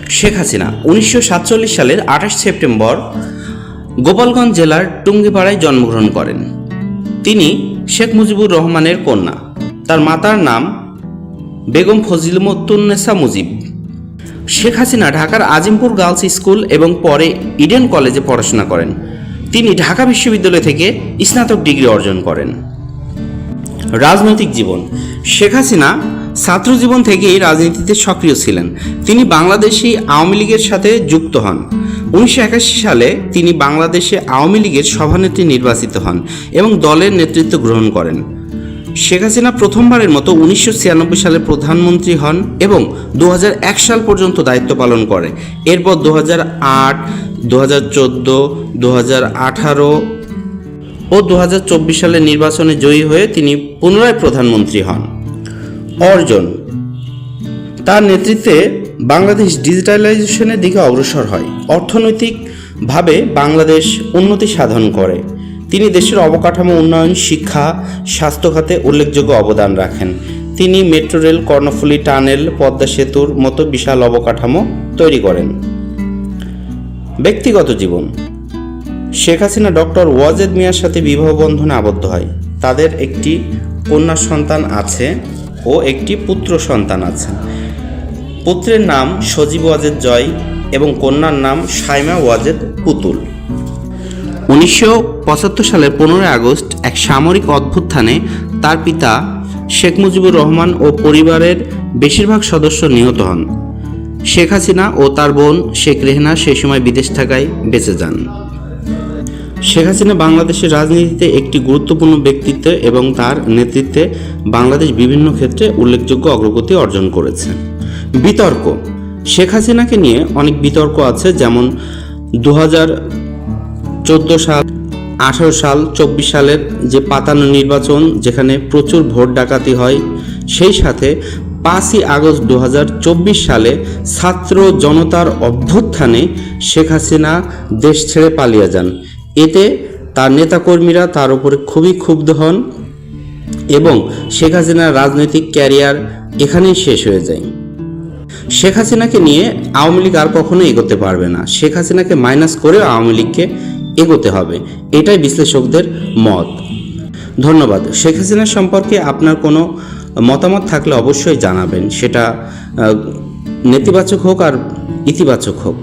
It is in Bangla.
শেখ হাসিনা 1947 সালের 28 সেপ্টেম্বর গোপালগঞ্জ জেলার টুঙ্গিপাড়ায় জন্মগ্রহণ করেন। তিনি শেখ মুজিবুর রহমানের কন্যা। তার মাতার নাম বেগম ফজিলতুন্নেসা মুজিব। শেখ হাসিনা ঢাকার আজিমপুর গার্লস স্কুল এবং পরে ইডেন কলেজে পড়াশোনা করেন। তিনি ঢাকা বিশ্ববিদ্যালয় থেকে স্নাতক ডিগ্রি অর্জন করেন। রাজনৈতিক জীবন। শেখ হাসিনা ছাত্র জীবন থেকেই রাজনীতিতে সক্রিয় ছিলেন। তিনি বাংলাদেশি আওয়ামী লীগের সাথে যুক্ত হন। 1981 সালে তিনি বাংলাদেশে আওয়ামী লীগের সভানেত্রী নির্বাচিত হন এবং দলের নেতৃত্ব গ্রহণ করেন। শেখ হাসিনা প্রথমবারের মতো 1996 সালে প্রধানমন্ত্রী হন এবং 2001 সাল পর্যন্ত দায়িত্ব পালন করে। এরপর 2008, 2014, 2018 ও 2024 সালের নির্বাচনে জয়ী হয়ে তিনি পুনরায় প্রধানমন্ত্রী হন। অর্জন। তার নেতৃত্বে বাংলাদেশ ডিজিটালাইজেশনের দিকে অগ্রসর হয়। অর্থনৈতিকভাবে বাংলাদেশ উন্নতি সাধন করে। তিনি দেশের অবকাঠামো উন্নয়ন, শিক্ষা, স্বাস্থ্য খাতে উল্লেখযোগ্য অবদান রাখেন। তিনি metro rail, Karnaphuli tunnel, Padma সেতুর মতো বিশাল অবকাঠামো তৈরি করেন। ব্যক্তিগত জীবন। শেখ হাসিনা ডক্টর ওয়াজেদ মিয়ার সাথে বিবাহ বন্ধনে আবদ্ধ হয়। তাদের একটি কন্যা সন্তান আছে ও একটি পুত্র সন্তান আছে। পুত্রের নাম সজীব ওয়াজেদ জয় এবং কন্যার নাম শাইমা ওয়াজেদ পুতুল। 1975 সালের 15 আগস্ট এক সামরিক অভ্যুত্থানে তার পিতা শেখ মুজিবুর রহমান ও পরিবারের বেশিরভাগ সদস্য নিহত হন। শেখ হাসিনা ও তার বোন শেখ রেহেনা সেই সময় বিদেশ থাকায় বেঁচে যান। শেখ হাসিনা বাংলাদেশের রাজনীতিতে একটি গুরুত্বপূর্ণ ব্যক্তিত্ব এবং তার নেতৃত্বে বাংলাদেশ বিভিন্ন ক্ষেত্রে উল্লেখযোগ্য অগ্রগতি অর্জন করেছে। বিতর্ক। শেখ হাসিনাকে নিয়ে অনেক বিতর্ক আছে, যেমন 2014 সাল, 18 সাল, 24 সালের যে পাতানো নির্বাচন, যেখানে প্রচুর ভোট ডাকাতি হয়, সেই সাথে 5ই আগস্ট 2024 সালে ছাত্র জনতার অভ্যুত্থানে শেখ হাসিনা দেশ ছেড়ে পালিয়ে যান। এতে তার নেতাকর্মীরা তার উপরে খুবই ক্ষুব্ধ হন এবং শেখ হাসিনার রাজনৈতিক ক্যারিয়ার এখানেই শেষ হয়ে যায়। শেখ হাসিনাকে নিয়ে আওয়ামী লীগ আর কখনো এগোতে পারবে না। শেখ হাসিনাকে মাইনাস করে আওয়ামী লীগকে এগোতে হবে, এটাই বিশ্লেষকদের মত। ধন্যবাদ। শেখ হাসিনা সম্পর্কে আপনার কোনো মতামত থাকলে অবশ্যই জানাবেন, সেটা নেতিবাচক হোক আর ইতিবাচক হোক।